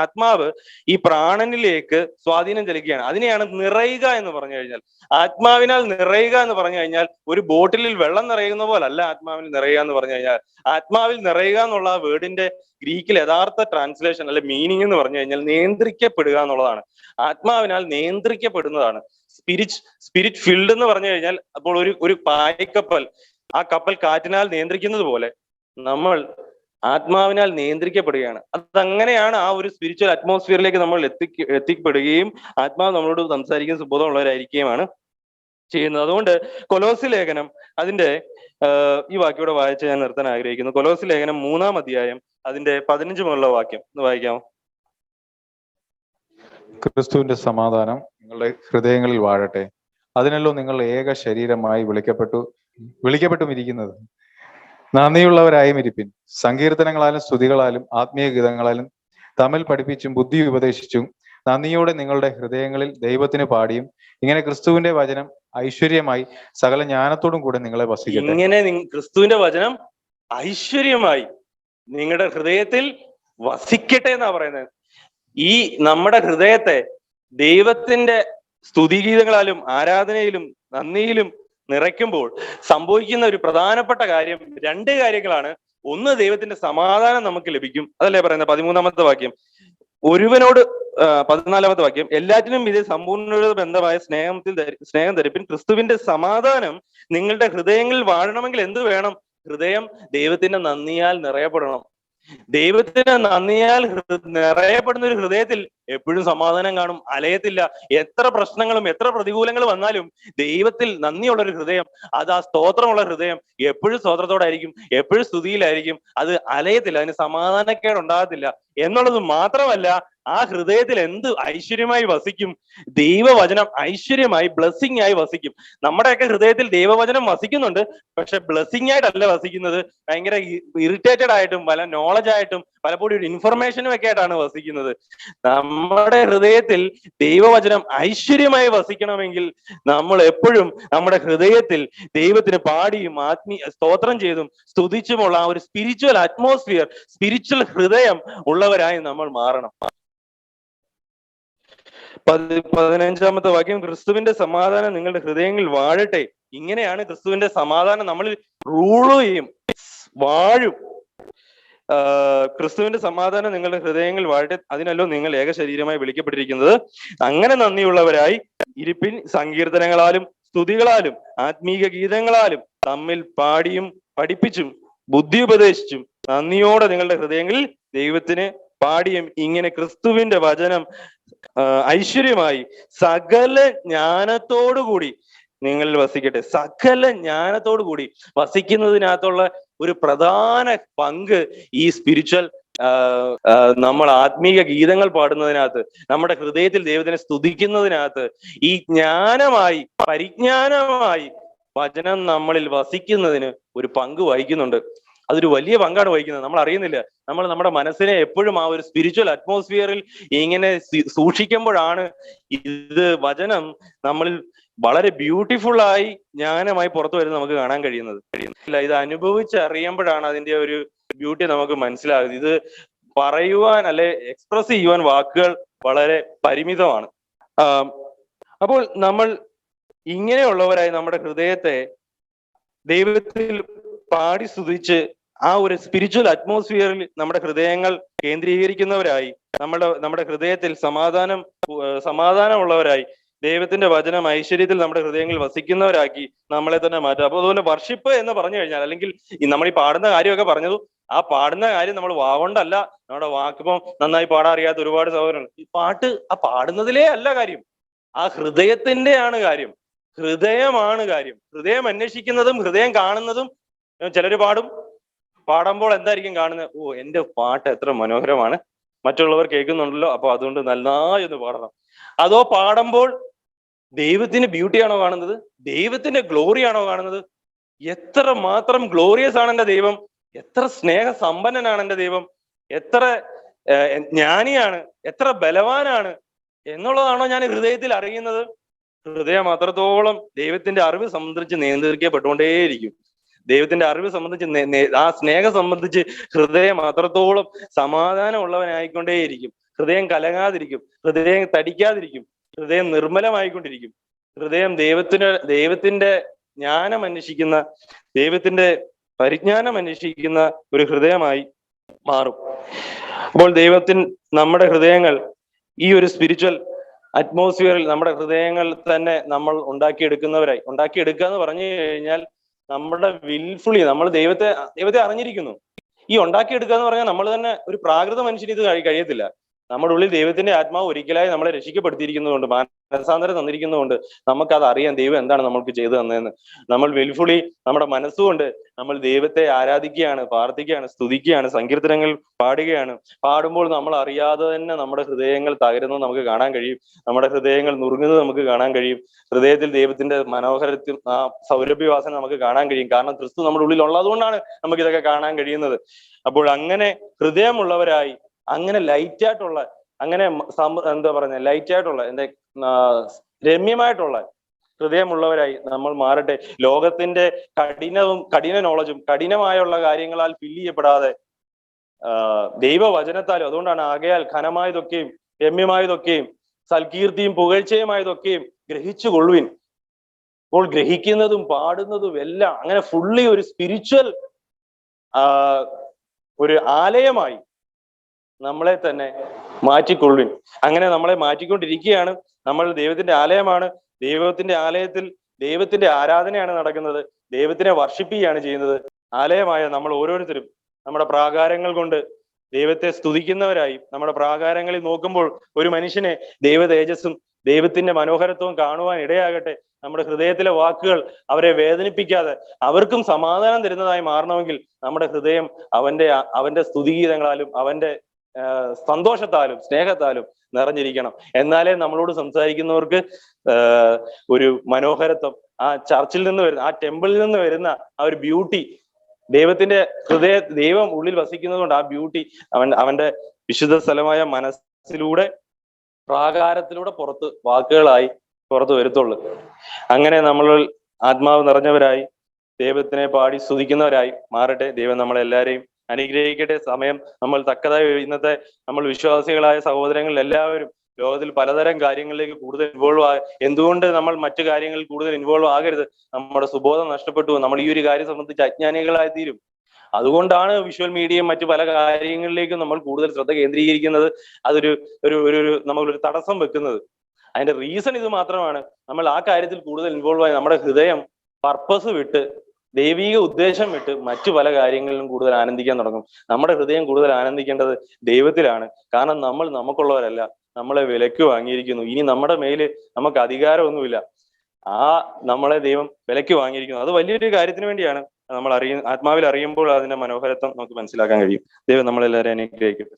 ആത്മാവ് ഈ പ്രാണനിലേക്ക് സ്വാധീനം ചെലുത്തുകയാണ്. അതിനെയാണ് നിറയുക എന്ന് പറഞ്ഞു കഴിഞ്ഞാൽ. ആത്മാവിനാൽ നിറയുക എന്ന് പറഞ്ഞു കഴിഞ്ഞാൽ ഒരു ബോട്ടിലിൽ വെള്ളം നിറയുന്ന പോലല്ല ആത്മാവിൽ നിറയുക എന്ന് പറഞ്ഞു കഴിഞ്ഞാൽ. ആത്മാവിൽ നിറയുക എന്നുള്ള ആ വേർഡിന്റെ ഗ്രീക്കിൽ യഥാർത്ഥ ട്രാൻസ്ലേഷൻ അല്ലെ മീനിങ് എന്ന് പറഞ്ഞു കഴിഞ്ഞാൽ നിയന്ത്രിക്കപ്പെടുക എന്നുള്ളതാണ്. ആത്മാവിനാൽ നിയന്ത്രിക്കപ്പെടുന്നതാണ്. സ്പിരിറ്റ് ഫിൽഡ് എന്ന് പറഞ്ഞു കഴിഞ്ഞാൽ, അപ്പോൾ ഒരു പായ്ക്കപ്പൽ, ആ കപ്പൽ കാറ്റിനാൽ നിയന്ത്രിക്കുന്നത് പോലെ നമ്മൾ ആത്മാവിനാൽ നിയന്ത്രിക്കപ്പെടുകയാണ്. അതങ്ങനെയാണ് ആ ഒരു സ്പിരിച്വൽ അറ്റ്മോസ്ഫിയറിലേക്ക് നമ്മൾ എത്തിപ്പെടുകയും ആത്മാവ് നമ്മളോട് സംസാരിക്കുന്ന സുബോധമുള്ളവരായിരിക്കുകയുമാണ് ചെയ്യുന്നത്. അതുകൊണ്ട് കൊലോസി ലേഖനം അതിന്റെ ഈ വാക്യോടെ വായിച്ച് ഞാൻ നിർത്താൻ ആഗ്രഹിക്കുന്നു. കൊലോസി ലേഖനം 3-ാം അധ്യായം അതിന്റെ 15 മുതലുള്ള വാക്യം ഒന്ന് വായിക്കാമോ? ക്രിസ്തുവിന്റെ സമാധാനം നിങ്ങളുടെ ഹൃദയങ്ങളിൽ വാഴട്ടെ. അതിനല്ലോ നിങ്ങൾ ഏക ശരീരമായി വിളിക്കപ്പെട്ടും ഇരിക്കുന്നത്. നന്ദിയുള്ളവരായും ഇരിപ്പിൻ. സങ്കീർത്തനങ്ങളാലും സ്തുതികളാലും ആത്മീയ ഗീതങ്ങളാലും തമ്മിൽ പഠിപ്പിച്ചും ബുദ്ധി ഉപദേശിച്ചും നന്ദിയോടെ നിങ്ങളുടെ ഹൃദയങ്ങളിൽ ദൈവത്തിന് പാടിയും ഇങ്ങനെ ക്രിസ്തുവിന്റെ വചനം ഐശ്വര്യമായി സകല ജ്ഞാനത്തോടും കൂടെ നിങ്ങളെ വസിക്കട്ടെ. ഇങ്ങനെ ക്രിസ്തുവിന്റെ വചനം ഐശ്വര്യമായി നിങ്ങളുടെ ഹൃദയത്തിൽ വസിക്കട്ടെ എന്നാ പറയുന്നത്. ഈ നമ്മുടെ ഹൃദയത്തെ ദൈവത്തിന്റെ സ്തുതിഗീതങ്ങളാലും ആരാധനയിലും നന്ദിയിലും നിറയ്ക്കുമ്പോൾ സംഭവിക്കുന്ന ഒരു പ്രധാനപ്പെട്ട കാര്യം 2 കാര്യങ്ങളാണ്. ഒന്ന്, ദൈവത്തിന്റെ സമാധാനം നമുക്ക് ലഭിക്കും. അതല്ലേ പറയുന്നത് 13-ാമത്തെ വാക്യം. ഒരുവനോട് 14-ാമത്തെ വാക്യം, എല്ലാറ്റിനും ഇത് സമ്പൂർണ്ണ ബന്ധമായ സ്നേഹം ധരിപ്പിൻ. ക്രിസ്തുവിന്റെ സമാധാനം നിങ്ങളുടെ ഹൃദയങ്ങളിൽ വാഴണമെങ്കിൽ എന്ത് വേണം? ഹൃദയം ദൈവത്തിന്റെ നന്ദിയാൽ നിറയപ്പെടണം. ദൈവത്തിന് നന്ദിയാൽ നിറയപ്പെടുന്ന ഒരു ഹൃദയത്തിൽ എപ്പോഴും സമാധാനം കാണും, അലയത്തില്ല. എത്ര പ്രശ്നങ്ങളും എത്ര പ്രതികൂലങ്ങളും വന്നാലും ദൈവത്തിൽ നന്ദിയുള്ള ഒരു ഹൃദയം, അത് ആ സ്തോത്രമുള്ള ഹൃദയം എപ്പോഴും സ്തോത്രത്തോടായിരിക്കും, എപ്പോഴും സ്തുതിയിലായിരിക്കും. അത് അലയത്തില്ല, അതിന് സമാധാനക്കേട് ഉണ്ടാകത്തില്ല. എന്നുള്ളത് മാത്രമല്ല, ആ ഹൃദയത്തിൽ എന്ത് ഐശ്വര്യമായി വസിക്കും? ദൈവവചനം ഐശ്വര്യമായി ബ്ലെസ്സിങ് ആയി വസിക്കും. നമ്മുടെയൊക്കെ ഹൃദയത്തിൽ ദൈവവചനം വസിക്കുന്നുണ്ട്, പക്ഷെ ബ്ലെസ്സിങ് ആയിട്ടല്ല വസിക്കുന്നത്. ഭയങ്കര ഇറിറ്റേറ്റഡ് ആയിട്ടും പല നോളജ് ആയിട്ടും പലപ്പോഴും ഒരു ഇൻഫർമേഷനും ഒക്കെ ആയിട്ടാണ് വസിക്കുന്നത്. നമ്മുടെ ഹൃദയത്തിൽ ദൈവവചനം ഐശ്വര്യമായി വസിക്കണമെങ്കിൽ നമ്മൾ എപ്പോഴും നമ്മുടെ ഹൃദയത്തിൽ ദൈവത്തിന് പാടിയും സ്തോത്രം ചെയ്തും സ്തുതിച്ചുമുള്ള ആ ഒരു സ്പിരിച്വൽ അറ്റ്മോസ്ഫിയർ, സ്പിരിച്വൽ ഹൃദയം ഉള്ളവരായി നമ്മൾ മാറണം. 15-ാമത്തെ വാക്യം, ക്രിസ്തുവിന്റെ സമാധാനം നിങ്ങളുടെ ഹൃദയങ്ങളിൽ വാഴട്ടെ. ഇങ്ങനെയാണ് ക്രിസ്തുവിന്റെ സമാധാനം നമ്മളിൽ റൂള് ചെയ്യും, വാഴും. ക്രിസ്തുവിന്റെ സമാധാനം നിങ്ങളുടെ ഹൃദയങ്ങളിൽ വാഴട്ടെ, അതിനല്ലോ നിങ്ങൾ ഏക ശരീരമായി വിളിക്കപ്പെട്ടിരിക്കുന്നത്. അങ്ങനെ നന്ദിയുള്ളവരായി ഇരിപ്പിൻ, സങ്കീർത്തനങ്ങളാലും സ്തുതികളാലും ആത്മീക ഗീതങ്ങളാലും തമ്മിൽ പാടിയും പഠിപ്പിച്ചും ബുദ്ധി ഉപദേശിച്ചും നന്ദിയോടെ നിങ്ങളുടെ ഹൃദയങ്ങളിൽ ദൈവത്തിന് പാടിയും ഇങ്ങനെ ക്രിസ്തുവിന്റെ വചനം ഐശ്വര്യമായി സകല ജ്ഞാനത്തോടുകൂടി നിങ്ങളിൽ വസിക്കട്ടെ. സകല ജ്ഞാനത്തോടു കൂടി വസിക്കുന്നതിനകത്തുള്ള ഒരു പ്രധാന പങ്ക് ഈ സ്പിരിച്വൽ നമ്മൾ ആത്മീക ഗീതങ്ങൾ പാടുന്നതിനകത്ത്, നമ്മുടെ ഹൃദയത്തിൽ ദൈവത്തിനെ സ്തുതിക്കുന്നതിനകത്ത് ഈ ജ്ഞാനമായി, പരിജ്ഞാനമായി വചനം നമ്മളിൽ വസിക്കുന്നതിന് ഒരു പങ്ക് വഹിക്കുന്നുണ്ട്. അതൊരു വലിയ പങ്കാണ് വഹിക്കുന്നത്, നമ്മൾ അറിയുന്നില്ല. നമ്മൾ നമ്മുടെ മനസ്സിനെ എപ്പോഴും ആ ഒരു സ്പിരിച്വൽ അറ്റ്മോസ്ഫിയറിൽ ഇങ്ങനെ സൂക്ഷിക്കുമ്പോഴാണ് ഇത് വചനം നമ്മളിൽ വളരെ ബ്യൂട്ടിഫുൾ ആയി ജ്ഞാനമായി പുറത്തു വരുന്നത് നമുക്ക് കാണാൻ കഴിയുന്നത്. ഇത് അനുഭവിച്ചറിയുമ്പോഴാണ് അതിന്റെ ഒരു ബ്യൂട്ടി നമുക്ക് മനസ്സിലാകുന്നത്. ഇത് പറയുവാൻ അല്ലെ എക്സ്പ്രസ് ചെയ്യുവാൻ വാക്കുകൾ വളരെ പരിമിതമാണ്. അപ്പോൾ നമ്മൾ ഇങ്ങനെയുള്ളവരായി നമ്മുടെ ഹൃദയത്തെ ദൈവത്തിൽ പാടി സ്തുതിച്ച് ആ ഒരു സ്പിരിച്വൽ അറ്റ്മോസ്ഫിയറിൽ നമ്മുടെ ഹൃദയങ്ങൾ കേന്ദ്രീകരിക്കുന്നവരായി, നമ്മുടെ ഹൃദയത്തിൽ സമാധാനമുള്ളവരായി, ദൈവത്തിന്റെ വചനം ഐശ്വര്യത്തിൽ നമ്മുടെ ഹൃദയങ്ങളിൽ വസിക്കുന്നവരാക്കി നമ്മളെ തന്നെ മാറ്റുക. അപ്പൊ അതുപോലെ വർഷിപ്പ് എന്ന് പറഞ്ഞു കഴിഞ്ഞാൽ, അല്ലെങ്കിൽ നമ്മൾ ഈ പാടുന്ന കാര്യമൊക്കെ പറഞ്ഞതു, ആ പാടുന്ന കാര്യം നമ്മൾ വാഗൊണ്ടല്ല. നമ്മുടെ വാക്കിപ്പം നന്നായി പാടാൻ അറിയാത്ത ഒരുപാട് സഹോദരങ്ങൾ. ഈ പാട്ട് ആ പാടുന്നതിലേ അല്ല കാര്യം, ആ ഹൃദയത്തിന്റെയാണ് കാര്യം. ഹൃദയമാണ് കാര്യം. ഹൃദയം അന്വേഷിക്കുന്നതും ഹൃദയം കാണുന്നതും. ചിലര് പാടുമ്പോൾ എന്തായിരിക്കും കാണുന്നത്? ഓ, എന്റെ പാട്ട് എത്ര മനോഹരമാണ്, മറ്റുള്ളവർ കേൾക്കുന്നുണ്ടല്ലോ, അപ്പൊ അതുകൊണ്ട് നന്നായി ഒന്ന് പാടണം. അതോ പാടുമ്പോൾ ദൈവത്തിന്റെ ബ്യൂട്ടിയാണോ കാണുന്നത്? ദൈവത്തിന്റെ ഗ്ലോറിയാണോ കാണുന്നത്? എത്ര മാത്രം ഗ്ലോറിയസ് ആണ് എന്റെ ദൈവം, എത്ര സ്നേഹസമ്പന്നനാണ് എന്റെ ദൈവം, എത്ര ജ്ഞാനിയാണ്, എത്ര ബലവാനാണ് എന്നുള്ളതാണോ ഞാൻ ഹൃദയത്തിൽ അറിയുന്നത്? ഹൃദയം അത്രത്തോളം ദൈവത്തിന്റെ അറിവ് സംബന്ധിച്ച് നിയന്ത്രിക്കപ്പെട്ടുകൊണ്ടേയിരിക്കും. ദൈവത്തിന്റെ അറിവ് സംബന്ധിച്ച്, ആ സ്നേഹം സംബന്ധിച്ച് ഹൃദയം അത്രത്തോളം സമാധാനമുള്ളവനായിക്കൊണ്ടേയിരിക്കും. ഹൃദയം കലങ്ങാതിരിക്കും, ഹൃദയം തടിക്കാതിരിക്കും, ഹൃദയം നിർമ്മലമായിക്കൊണ്ടിരിക്കും. ഹൃദയം ദൈവത്തിന്റെ ജ്ഞാനം അന്വേഷിക്കുന്ന, ദൈവത്തിന്റെ പരിജ്ഞാനം അന്വേഷിക്കുന്ന ഒരു ഹൃദയമായി മാറും. അപ്പോൾ നമ്മുടെ ഹൃദയങ്ങൾ ഈ ഒരു സ്പിരിച്വൽ അറ്റ്മോസ്ഫിയറിൽ നമ്മുടെ ഹൃദയങ്ങൾ തന്നെ നമ്മൾ ഉണ്ടാക്കിയെടുക്കുക എന്ന് പറഞ്ഞു കഴിഞ്ഞാൽ നമ്മുടെ വിൽഫുള്ളി നമ്മൾ ദൈവത്തെ അറിഞ്ഞിരിക്കുന്നു. ഈ ഉണ്ടാക്കിയെടുക്കുക എന്ന് പറഞ്ഞാൽ നമ്മൾ തന്നെ ഒരു പ്രാകൃത മനുഷ്യന് ഇത് കഴിയത്തില്ല. നമ്മുടെ ഉള്ളിൽ ദൈവത്തിന്റെ ആത്മാവ് ഒരിക്കലായി നമ്മളെ രക്ഷിക്കപ്പെടുത്തിയിരിക്കുന്നതുകൊണ്ട്, മാനസാന്തരം തന്നിരിക്കുന്നതുകൊണ്ട് നമുക്കത് അറിയാം ദൈവം എന്താണ് നമ്മൾക്ക് ചെയ്തു തന്നതെന്ന്. നമ്മൾ വിൽഫുള്ളി നമ്മുടെ മനസ്സുകൊണ്ട് നമ്മൾ ദൈവത്തെ ആരാധിക്കുകയാണ്, പ്രാർത്ഥിക്കുകയാണ്, സ്തുതിക്കുകയാണ്, സങ്കീർത്തനങ്ങൾ പാടുകയാണ്. പാടുമ്പോൾ നമ്മൾ അറിയാതെ തന്നെ നമ്മുടെ ഹൃദയങ്ങൾ തകരുന്നത് നമുക്ക് കാണാൻ കഴിയും, നമ്മുടെ ഹൃദയങ്ങൾ നുറുങ്ങുന്നത് നമുക്ക് കാണാൻ കഴിയും. ഹൃദയത്തിൽ ദൈവത്തിന്റെ മനോഹരത്തിൽ ആ സൗരഭ്യവാസന നമുക്ക് കാണാൻ കഴിയും. കാരണം ക്രിസ്തു നമ്മുടെ ഉള്ളിൽ ഉള്ളതുകൊണ്ടാണ് നമുക്ക് ഇതൊക്കെ കാണാൻ കഴിയുന്നത്. അപ്പോൾ അങ്ങനെ ഹൃദയമുള്ളവരായി, അങ്ങനെ ലൈറ്റായിട്ടുള്ള, അങ്ങനെ ലൈറ്റായിട്ടുള്ള രമ്യമായിട്ടുള്ള ഹൃദയമുള്ളവരായി നമ്മൾ മാറട്ടെ. ലോകത്തിന്റെ കഠിന നോളജും കഠിനമായുള്ള കാര്യങ്ങളാൽ ഫില്ല് ചെയ്യപ്പെടാതെ ദൈവവചനത്താലും, അതുകൊണ്ടാണ് ആകയാൽ ഘനമായതൊക്കെയും രമ്യമായതൊക്കെയും സൽകീർത്തിയും പുകഴ്ചയുമായതൊക്കെയും ഗ്രഹിച്ചു കൊള്ളുവിൻ. അപ്പോൾ ഗ്രഹിക്കുന്നതും പാടുന്നതും എല്ലാം അങ്ങനെ ഫുള്ളി ഒരു സ്പിരിച്വൽ ഒരു ആലയമായി നമ്മളെ തന്നെ മാറ്റിക്കൊള്ളുവിൻ. അങ്ങനെ നമ്മളെ മാറ്റിക്കൊണ്ടിരിക്കുകയാണ്. നമ്മൾ ദൈവത്തിന്റെ ആലയമാണ്. ദൈവത്തിന്റെ ആലയത്തിൽ ദൈവത്തിന്റെ ആരാധനയാണ് നടക്കുന്നത്. ദൈവത്തിനെ വർഷിപ്പിക്കുകയാണ് ചെയ്യുന്നത്. ആലയമായ നമ്മൾ ഓരോരുത്തരും നമ്മുടെ പ്രാകാരങ്ങൾ കൊണ്ട് ദൈവത്തെ സ്തുതിക്കുന്നവരായി, നമ്മുടെ പ്രാകാരങ്ങളിൽ നോക്കുമ്പോൾ ഒരു മനുഷ്യനെ ദൈവ തേജസ്സും ദൈവത്തിന്റെ മനോഹരത്വവും കാണുവാൻ ഇടയാകട്ടെ. നമ്മുടെ ഹൃദയത്തിലെ വാക്കുകൾ അവരെ വേദനിപ്പിക്കാതെ അവർക്കും സമാധാനം തരുന്നതായി മാറണമെങ്കിൽ നമ്മുടെ ഹൃദയം അവന്റെ സ്തുതിഗീതങ്ങളാലും അവന്റെ സന്തോഷത്താലും സ്നേഹത്താലും നിറഞ്ഞിരിക്കണം. എന്നാലേ നമ്മളോട് സംസാരിക്കുന്നവർക്ക് ഒരു മനോഹരത്വം, ആ ചർച്ചിൽ നിന്ന് വരുന്ന, ആ ടെമ്പിളിൽ നിന്ന് വരുന്ന ആ ഒരു ബ്യൂട്ടി, ദൈവം ഉള്ളിൽ വസിക്കുന്നത് കൊണ്ട് ആ ബ്യൂട്ടി അവന്റെ വിശുദ്ധ സ്ഥലമായ മനസ്സിലൂടെ, പ്രാകാരത്തിലൂടെ വാക്കുകളായി പുറത്തു വരുത്തുള്ളൂ. അങ്ങനെ നമ്മൾ ആത്മാവ് നിറഞ്ഞവരായി ദൈവത്തിനെ പാടി സ്തുതിക്കുന്നവരായി മാറട്ടെ. ദൈവം നമ്മളെല്ലാരെയും അനുഗ്രഹിക്കട്ടെ. സമയം നമ്മൾ തക്കതായി ഇന്നത്തെ നമ്മൾ വിശ്വാസികളായ സഹോദരങ്ങളിൽ എല്ലാവരും ലോകത്തിൽ പലതരം കാര്യങ്ങളിലേക്ക് കൂടുതൽ ഇൻവോൾവ് എന്തുകൊണ്ട് നമ്മൾ മറ്റു കാര്യങ്ങളിൽ കൂടുതൽ ഇൻവോൾവ് ആകരുത്? നമ്മുടെ സുബോധം നഷ്ടപ്പെട്ടു, നമ്മൾ ഈ ഒരു കാര്യം സംബന്ധിച്ച് അജ്ഞാനികളായി തീരും. അതുകൊണ്ടാണ് വിഷ്വൽ മീഡിയയും മറ്റു പല കാര്യങ്ങളിലേക്കും നമ്മൾ കൂടുതൽ ശ്രദ്ധ കേന്ദ്രീകരിക്കുന്നത്. അതൊരു ഒരു ഒരു നമ്മളൊരു തടസ്സം വെക്കുന്നത്. അതിന്റെ റീസൺ ഇത് മാത്രമാണ്. നമ്മൾ ആ കാര്യത്തിൽ കൂടുതൽ ഇൻവോൾവ് ആയി നമ്മുടെ ഹൃദയം പർപ്പസ് വിട്ട്, ദൈവിക ഉദ്ദേശം വിട്ട് മറ്റു പല കാര്യങ്ങളിലും കൂടുതൽ ആനന്ദിക്കാൻ തുടങ്ങും. നമ്മുടെ ഹൃദയം കൂടുതൽ ആനന്ദിക്കേണ്ടത് ദൈവത്തിലാണ്. കാരണം നമ്മൾ നമുക്കുള്ളവരല്ല, നമ്മളെ വിലക്ക് വാങ്ങിയിരിക്കുന്നു. ഇനി നമ്മുടെ മേല് നമുക്ക് അധികാരമൊന്നുമില്ല. ആ നമ്മളെ ദൈവം വിലക്ക് വാങ്ങിയിരിക്കുന്നു. അത് വലിയൊരു കാര്യത്തിന് വേണ്ടിയാണ്. നമ്മൾ ആത്മാവിൽ അറിയുമ്പോൾ അതിന്റെ മനോഹരത്വം നമുക്ക് മനസ്സിലാക്കാൻ കഴിയും. ദൈവം നമ്മളെല്ലാവരെയും അനുഗ്രഹിക്കട്ടെ.